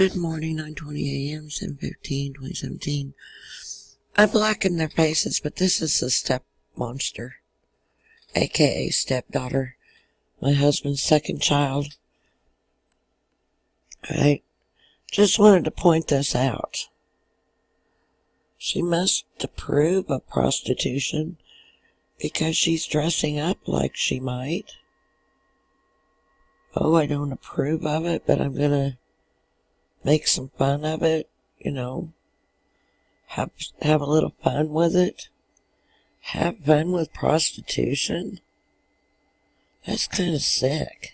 Good morning, 9:20 a.m., 7/15/2017. I blackened their faces, but this is the step monster, aka stepdaughter, my husband's second child. I just wanted to point this out. She must approve of prostitution because she's dressing up like she might. Oh, I don't approve of it, but I'm gonna make some fun of it, have a little fun with it. Have fun with prostitution? That's kind of sick.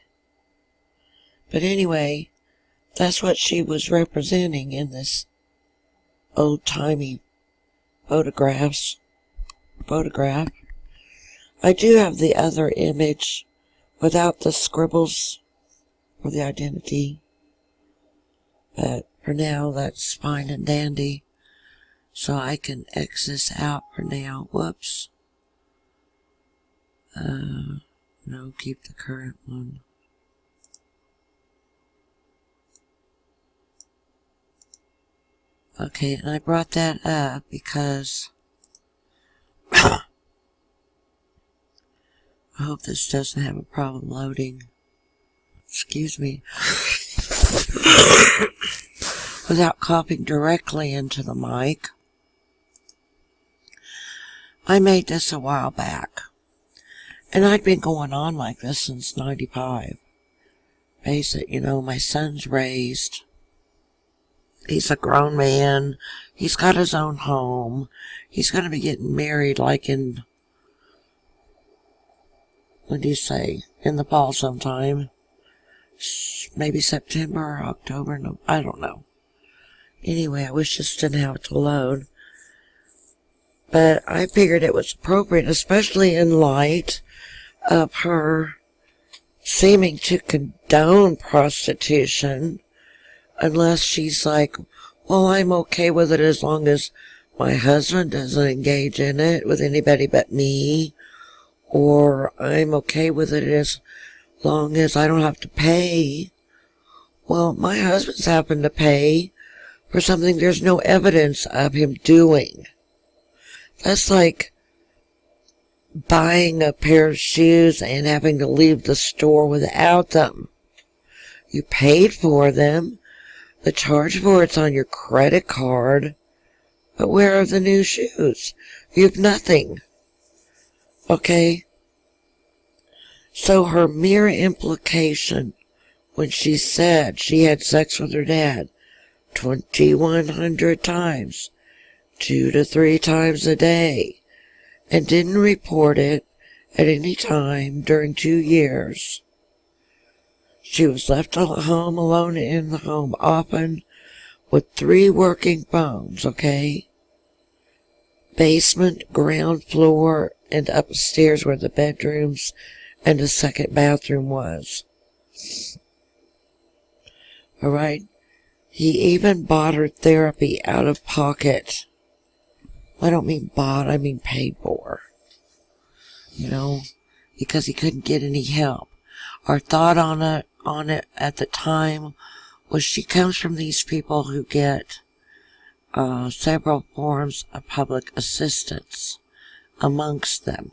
But anyway, that's what she was representing in this old-timey photograph. I do have the other image without the scribbles for the identity. But for now, that's fine and dandy. So I can X this out for now. Whoops. No, keep the current one. Okay, and I brought that up because I hope this doesn't have a problem loading. Excuse me. Without coughing directly into the mic. I made this a while back. And I'd been going on like this since 95. Face it, my son's raised. He's a grown man. He's got his own home. He's going to be getting married like in, what do you say, in the fall sometime. Maybe September or October. No, I don't know. Anyway, I wish this didn't have to load. But I figured it was appropriate, especially in light of her seeming to condone prostitution, unless she's like, well, I'm okay with it as long as my husband doesn't engage in it with anybody but me, or I'm okay with it as long as I don't have to pay. Well, my husband's happened to pay for something there's no evidence of him doing. That's like buying a pair of shoes and having to leave the store without them. You paid for them. The charge for it's on your credit card. But where are the new shoes? You have nothing. Okay? So her mere implication when she said she had sex with her dad 2,100 times, 2 to 3 times a day, and didn't report it at any time during 2 years. She was left home alone in the home often with 3 working phones, okay? Basement, ground floor, and upstairs where the bedrooms and a second bathroom was. Alright? He even bought her therapy out of pocket. I don't mean bought, I mean paid for. Because he couldn't get any help. Our thought on it at the time was she comes from these people who get several forms of public assistance amongst them.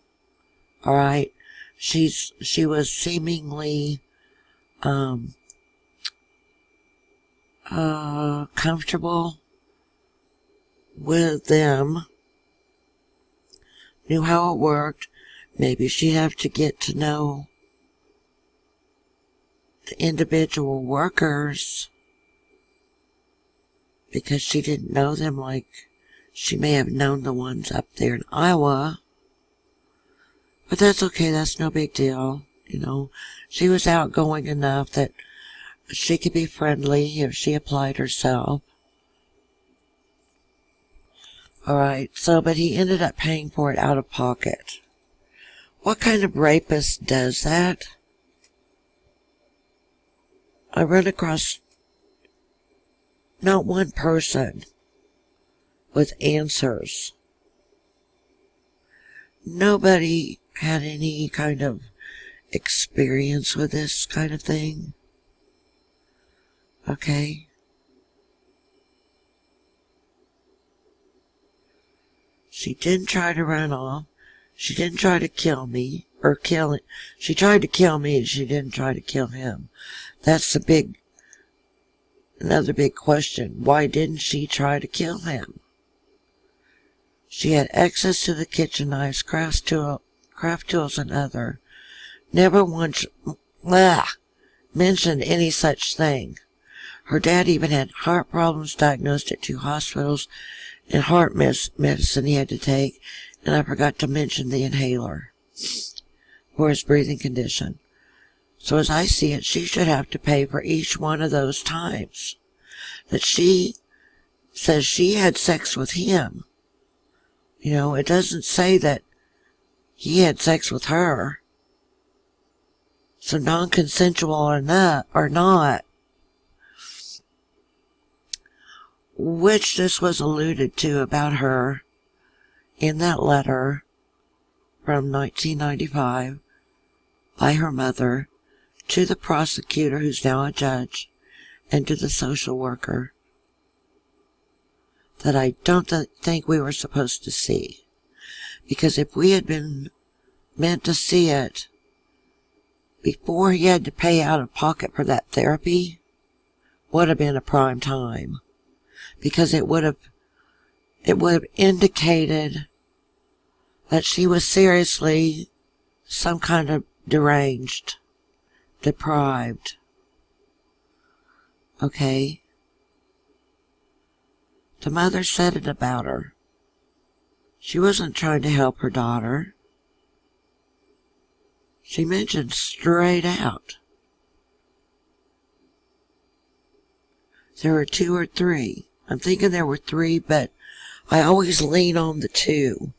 Alright? She was seemingly comfortable with them, knew how it worked. Maybe she'd have to get to know the individual workers because she didn't know them like she may have known the ones up there in Iowa. But that's okay, that's no big deal. She was outgoing enough that she could be friendly if she applied herself. Alright, but he ended up paying for it out of pocket. What kind of rapist does that? I run across not one person with answers. Nobody had any kind of experience with this kind of thing. Okay? She didn't try to run off. She didn't try to kill me, or kill it. She tried to kill me, and she didn't try to kill him. That's another big question. Why didn't she try to kill him? She had access to the kitchen knives, craft tools, and other. Never once mentioned any such thing. Her dad even had heart problems, diagnosed at 2 hospitals, and heart medicine he had to take, and I forgot to mention the inhaler for his breathing condition. So as I see it, she should have to pay for each one of those times that she says she had sex with him. You know, it doesn't say that he had sex with her. So non-consensual or not, which this was alluded to about her in that letter from 1995 by her mother to the prosecutor, who's now a judge, and to the social worker, that I don't think we were supposed to see. Because if we had been meant to see it before he had to pay out of pocket for that therapy, would have been a prime time. Because it would have indicated that she was seriously some kind of deranged, deprived. Okay? The mother said it about her. She wasn't trying to help her daughter. She mentioned straight out there were 2 or 3. I'm thinking there were 3, but I always lean on the 2.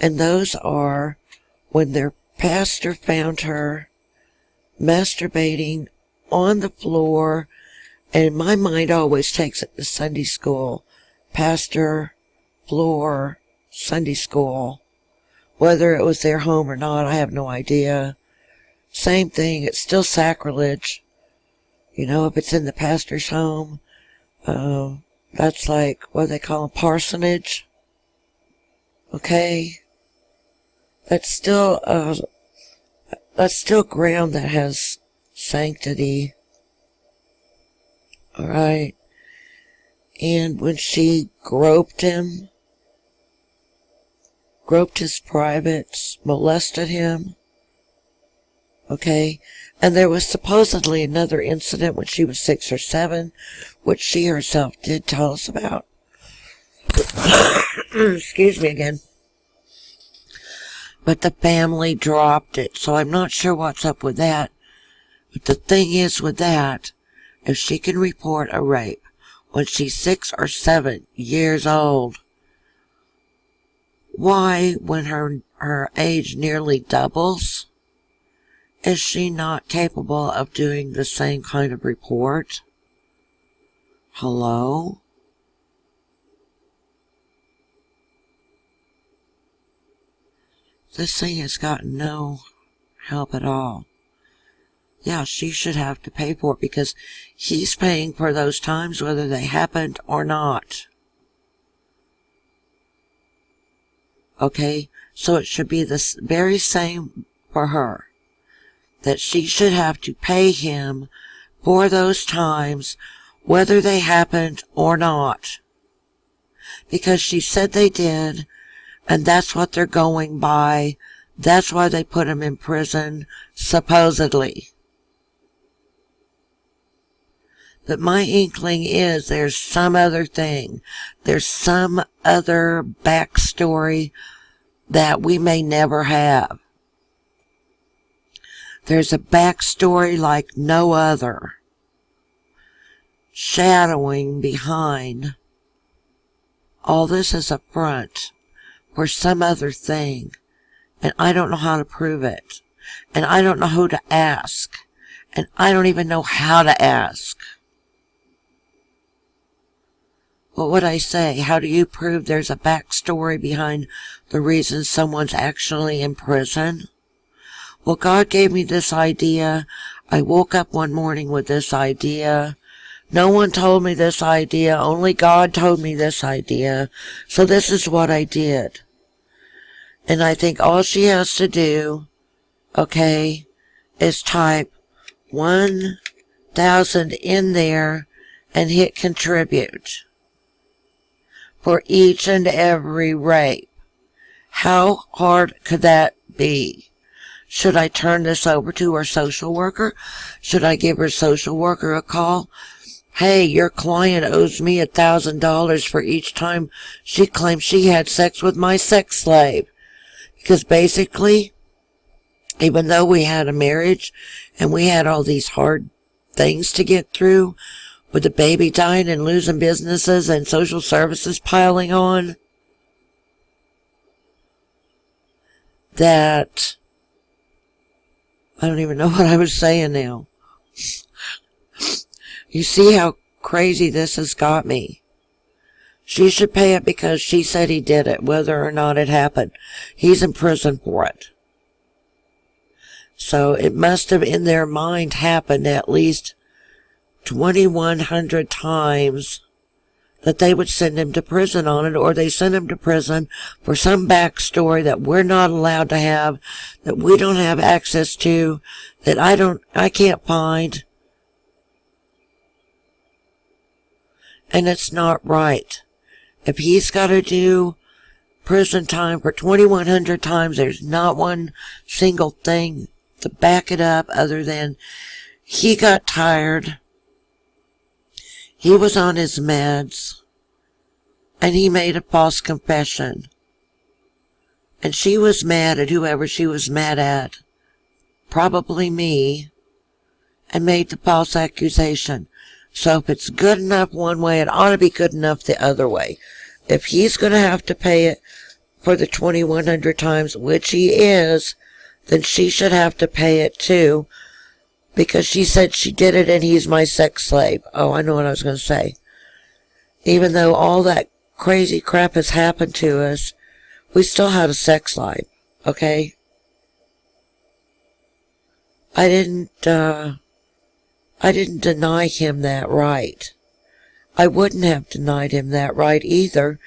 And those are when their pastor found her masturbating on the floor, and my mind always takes it to Sunday school. Pastor, floor, Sunday school. Whether it was their home or not, I have no idea. Same thing, it's still sacrilege. You know, if it's in the pastor's home, that's like, what do they call them, parsonage? Okay? That's still ground that has sanctity. Alright? And when she groped him, groped his privates, molested him, okay? And there was supposedly another incident when she was 6 or 7, which she herself did tell us about. Excuse me again. But the family dropped it, so I'm not sure what's up with that. But the thing is with that, if she can report a rape when she's 6 or 7 years old, why, when her age nearly doubles, is she not capable of doing the same kind of report? Hello? This thing has gotten no help at all. Yeah, she should have to pay for it because he's paying for those times whether they happened or not. Okay? So it should be the very same for her. That she should have to pay him for those times whether they happened or not. Because she said they did, and that's what they're going by. That's why they put him in prison, supposedly. But my inkling is there's some other thing. There's some other backstory that we may never have. There's a backstory like no other, shadowing behind all this is a front for some other thing, and I don't know how to prove it, and I don't know who to ask, and I don't even know how to ask. What would I say? How do you prove there's a backstory behind the reason someone's actually in prison? Well, God gave me this idea. I woke up one morning with this idea. No one told me this idea. Only God told me this idea. So this is what I did. And I think all she has to do, okay, is type 1,000 in there and hit contribute for each and every rape. How hard could that be? Should I turn this over to her social worker? Should I give her social worker a call? Hey, your client owes me $1,000 for each time she claims she had sex with my sex slave. Because basically, even though we had a marriage and we had all these hard things to get through, with the baby dying and losing businesses and social services piling on, that I don't even know what I was saying now. You see how crazy this has got me. She should pay it because she said he did it, whether or not it happened. He's in prison for it. So it must have in their mind happened at least 2,100 times that they would send him to prison on it, or they send him to prison for some backstory that we're not allowed to have, that we don't have access to, that I can't find. And it's not right. If he's got to do prison time for 2,100 times, there's not one single thing to back it up other than he got tired, he was on his meds, and he made a false confession. And she was mad at whoever she was mad at, probably me, and made the false accusation. So if it's good enough one way, it ought to be good enough the other way. If he's going to have to pay it for the 2,100 times, which he is, then she should have to pay it too, because she said she did it and he's my sex slave. Oh, I know what I was going to say. Even though all that crazy crap has happened to us, we still had a sex life, okay? I didn't deny him that right. I wouldn't have denied him that right either,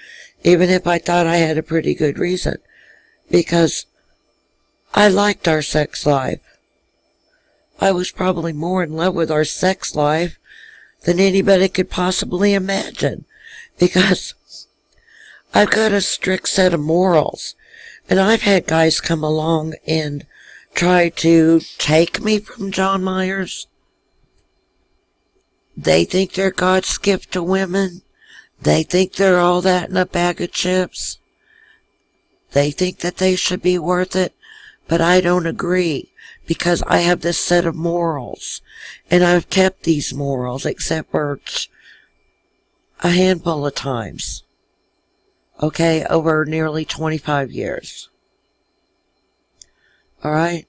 even if I thought I had a pretty good reason, because I liked our sex life. I was probably more in love with our sex life than anybody could possibly imagine, because I've got a strict set of morals, and I've had guys come along and try to take me from John Myers. They think they're God's gift to women. They think they're all that in a bag of chips. They think that they should be worth it, but I don't agree, because I have this set of morals, and I've kept these morals except for a handful of times, okay, over nearly 25 years. Alright?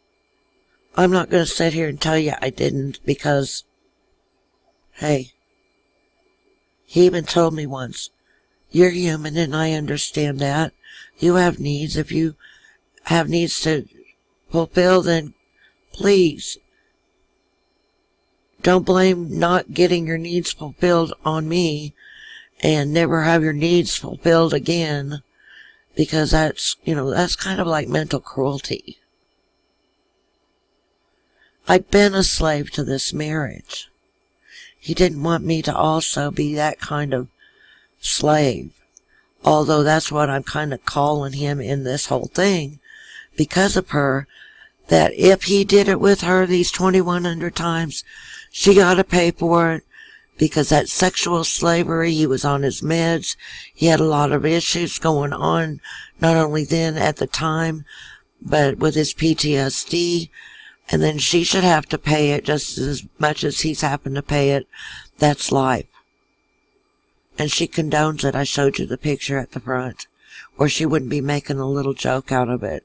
I'm not going to sit here and tell you I didn't, because, hey, he even told me once, you're human and I understand that. You have needs. If you have needs to fulfill, then please don't blame not getting your needs fulfilled on me and never have your needs fulfilled again, because that's kind of like mental cruelty. I'd been a slave to this marriage. He didn't want me to also be that kind of slave, although that's what I'm kind of calling him in this whole thing, because of her, that if he did it with her these 2,100 times, she got to pay for it, because that sexual slavery, he was on his meds, he had a lot of issues going on, not only then at the time, but with his PTSD, and then she should have to pay it just as much as he's happened to pay it. That's life. And she condones it. I showed you the picture at the front, or she wouldn't be making a little joke out of it.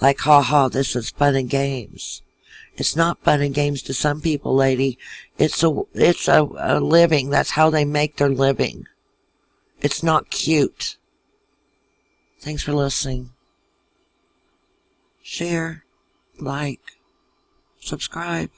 Like, ha ha, this is fun and games. It's not fun and games to some people, lady. It's a living. That's how they make their living. It's not cute. Thanks for listening. Share, like, subscribe.